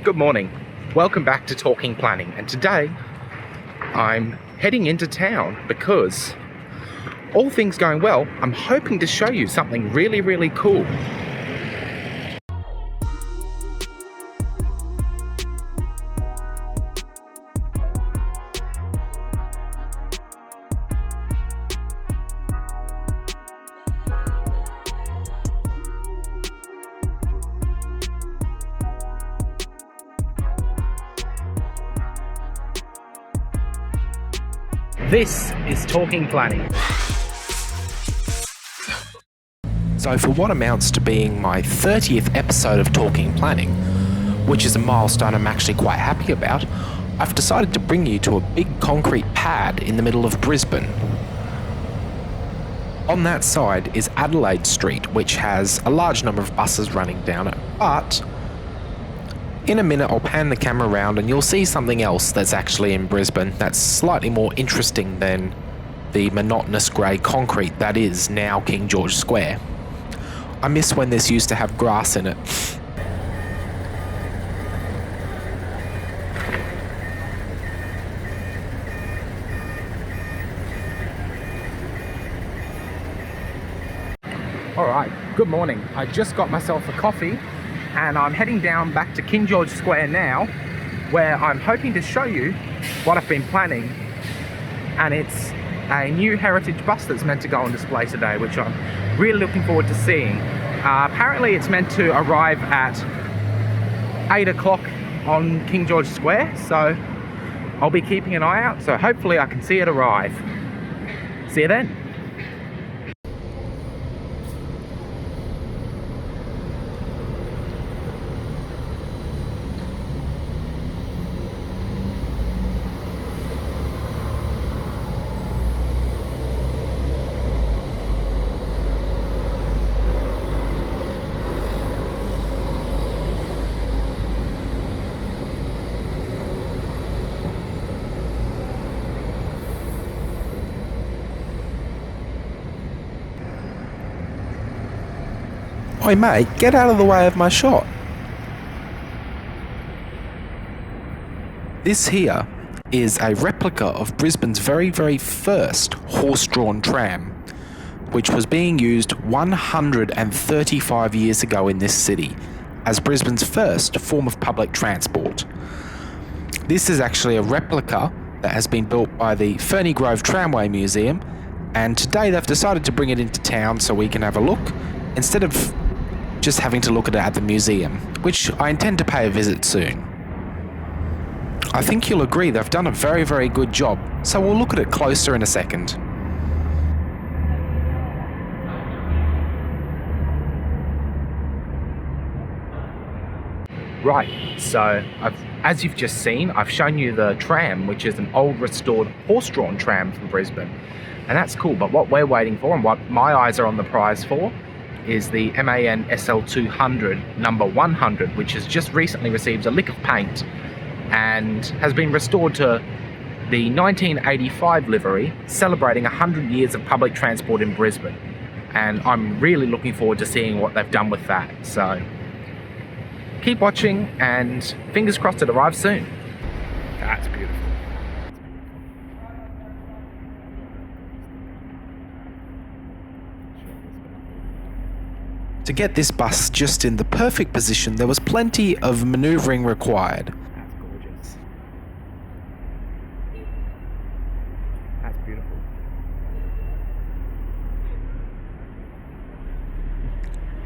Good morning. Welcome back to Talking Planning, and today I'm heading into town because, all things going well, I'm hoping to show you something really cool. This is Talking Planning. So for what amounts to being my 30th episode of Talking Planning, which is a milestone I'm actually quite happy about, I've decided to bring you to a big concrete pad in the middle of Brisbane. On that side is Adelaide Street, which has a large number of buses running down it, but in a minute I'll pan the camera around and you'll see something else that's actually in Brisbane that's slightly more interesting than the monotonous grey concrete that is now King George Square. I miss when this used to have grass in it. Alright, good morning. I just got myself a coffee and I'm heading down back to King George Square now, where I'm hoping to show you what I've been planning, and it's a new heritage bus that's meant to go on display today, which I'm really looking forward to seeing. Apparently it's meant to arrive at 8 o'clock on King George Square, so I'll be keeping an eye out, so hopefully I can see it arrive. See you then. Oi mate, get out of the way of my shot. This here is a replica of Brisbane's very first horse-drawn tram, which was being used 135 years ago in this city as Brisbane's first form of public transport. This is actually a replica that has been built by the Ferny Grove Tramway Museum, and today they've decided to bring it into town so we can have a look, instead of just having to look at it at the museum, which I intend to pay a visit soon. I think you'll agree they've done a very good job, so we'll look at it closer in a second. Right, so as you've just seen, I've shown you the tram, which is an old restored horse-drawn tram from Brisbane, and that's cool, but what we're waiting for and what my eyes are on the prize for is the MAN SL200 number 100, which has just recently received a lick of paint and has been restored to the 1985 livery, celebrating 100 years of public transport in Brisbane. And I'm really looking forward to seeing what they've done with that. So keep watching and fingers crossed it arrives soon. That's beautiful. To get this bus just in the perfect position, there was plenty of manoeuvring required. That's gorgeous. That's beautiful.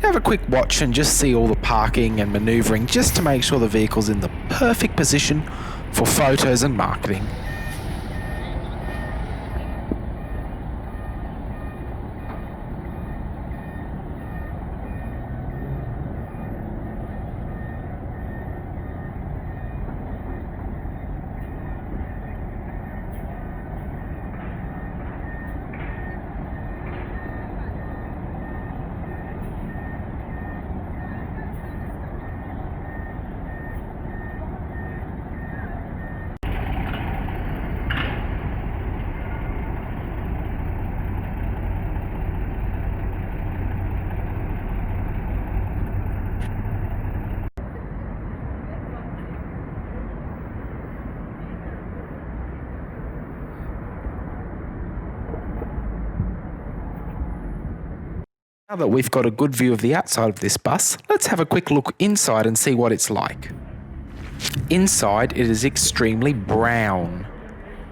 Have a quick watch and just see all the parking and manoeuvring, just to make sure the vehicle's in the perfect position for photos and marketing. Now that we've got a good view of the outside of this bus, let's have a quick look inside and see what it's like. Inside, it is extremely brown.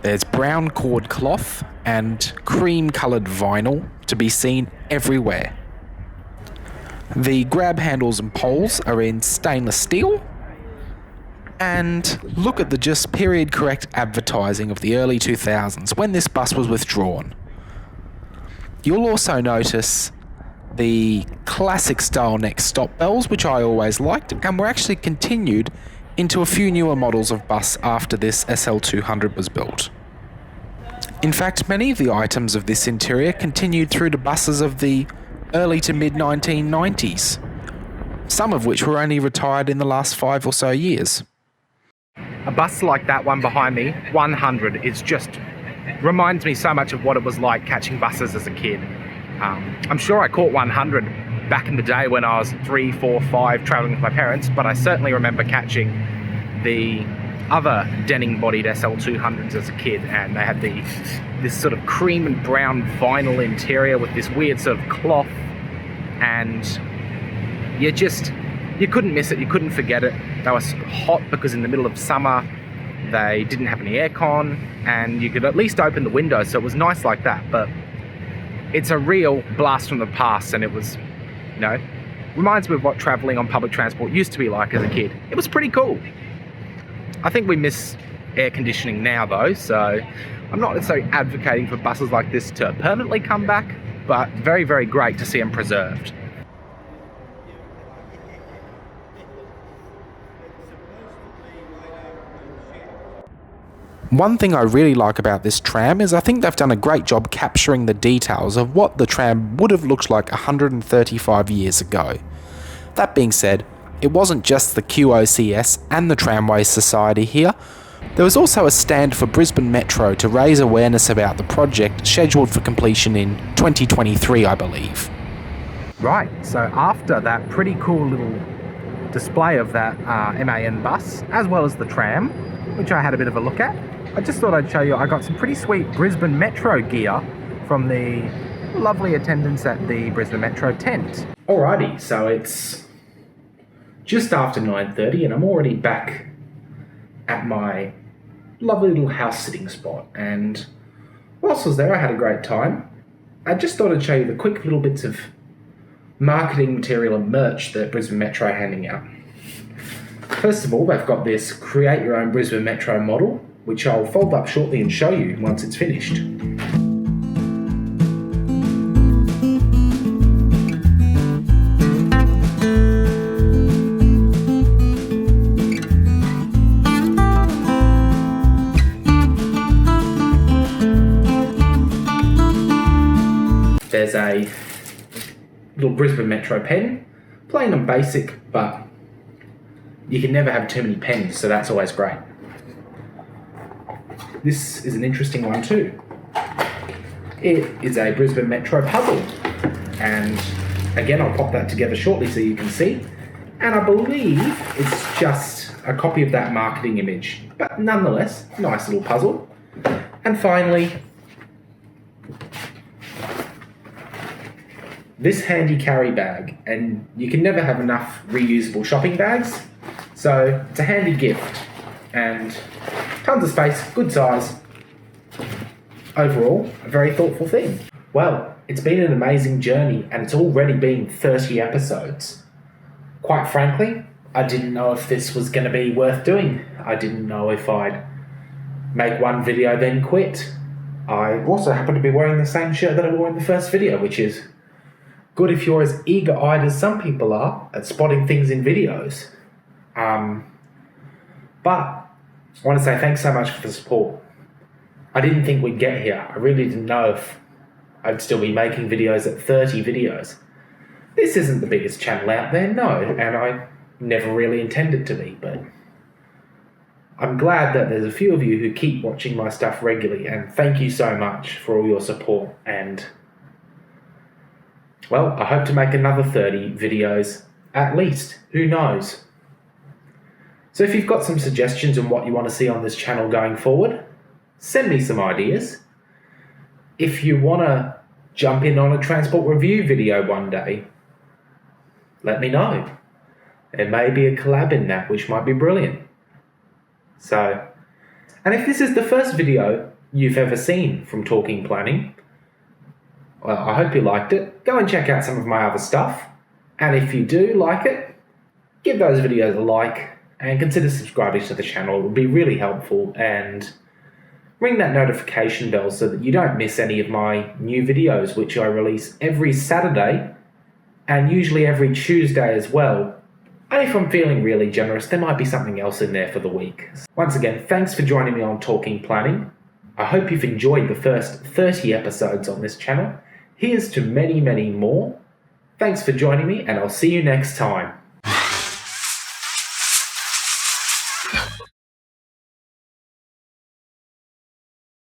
There's brown cord cloth and cream-coloured vinyl to be seen everywhere. The grab handles and poles are in stainless steel. And look at the just period correct advertising of the early 2000s when this bus was withdrawn. You'll also notice the classic style neck stop bells, which I always liked, and were actually continued into a few newer models of bus after this SL200 was built. In fact, many of the items of this interior continued through to buses of the early to mid 1990s, some of which were only retired in the last 5 or so years. A bus like that one behind me, 100, is just reminds me so much of what it was like catching buses as a kid. I'm sure I caught 100 back in the day when I was 3, 4, 5 travelling with my parents, but I certainly remember catching the other Denning-bodied SL200s as a kid, and they had this sort of cream and brown vinyl interior with this weird sort of cloth, and you couldn't miss it, you couldn't forget it. They were hot because in the middle of summer they didn't have any aircon, and you could at least open the windows, so it was nice like that. But it's a real blast from the past, and it was, reminds me of what travelling on public transport used to be like as a kid. It was pretty cool. I think we miss air conditioning now though, so I'm not necessarily advocating for buses like this to permanently come back, but very, very great to see them preserved. One thing I really like about this tram is I think they've done a great job capturing the details of what the tram would have looked like 135 years ago. That being said, it wasn't just the QOCS and the Tramway Society here. There was also a stand for Brisbane Metro to raise awareness about the project, scheduled for completion in 2023, I believe. Right, so after that pretty cool little display of that MAN bus, as well as the tram, which I had a bit of a look at, I just thought I'd show you I got some pretty sweet Brisbane Metro gear from the lovely attendants at the Brisbane Metro tent. Alrighty, so it's just after 9:30 and I'm already back at my lovely little house sitting spot, and whilst I was there I had a great time. I just thought I'd show you the quick little bits of marketing material and merch that Brisbane Metro are handing out. First of all, they've got this Create Your Own Brisbane Metro model, which I'll fold up shortly and show you once it's finished. There's a little Brisbane Metro pen, plain and basic, but you can never have too many pens, so that's always great. This is an interesting one too. It is a Brisbane Metro puzzle, and again I'll pop that together shortly so you can see, and I believe it's just a copy of that marketing image, but nonetheless, nice little puzzle. And finally, this handy carry bag, and you can never have enough reusable shopping bags, so it's a handy gift, and tons of space, good size. Overall, a very thoughtful thing. Well, it's been an amazing journey, and it's already been 30 episodes. Quite frankly, I didn't know if this was going to be worth doing. I didn't know if I'd make one video then quit. I also happen to be wearing the same shirt that I wore in the first video, which is good if you're as eager-eyed as some people are at spotting things in videos. But I want to say thanks so much for the support. I didn't think we'd get here. I really didn't know if I'd still be making videos at 30 videos. This isn't the biggest channel out there, no, and I never really intended to be, but I'm glad that there's a few of you who keep watching my stuff regularly, and thank you so much for all your support, and well, I hope to make another 30 videos, at least, who knows. So if you've got some suggestions on what you want to see on this channel going forward, send me some ideas. If you want to jump in on a transport review video one day, let me know. There may be a collab in that, which might be brilliant. So, and if this is the first video you've ever seen from Talking Planning, well, I hope you liked it. Go and check out some of my other stuff. And if you do like it, give those videos a like and consider subscribing to the channel. It would be really helpful, and ring that notification bell so that you don't miss any of my new videos, which I release every Saturday and usually every Tuesday as well. And if I'm feeling really generous, there might be something else in there for the week. Once again, thanks for joining me on Talking Planning. I hope you've enjoyed the first 30 episodes on this channel. Here's to many, many more. Thanks for joining me, and I'll see you next time.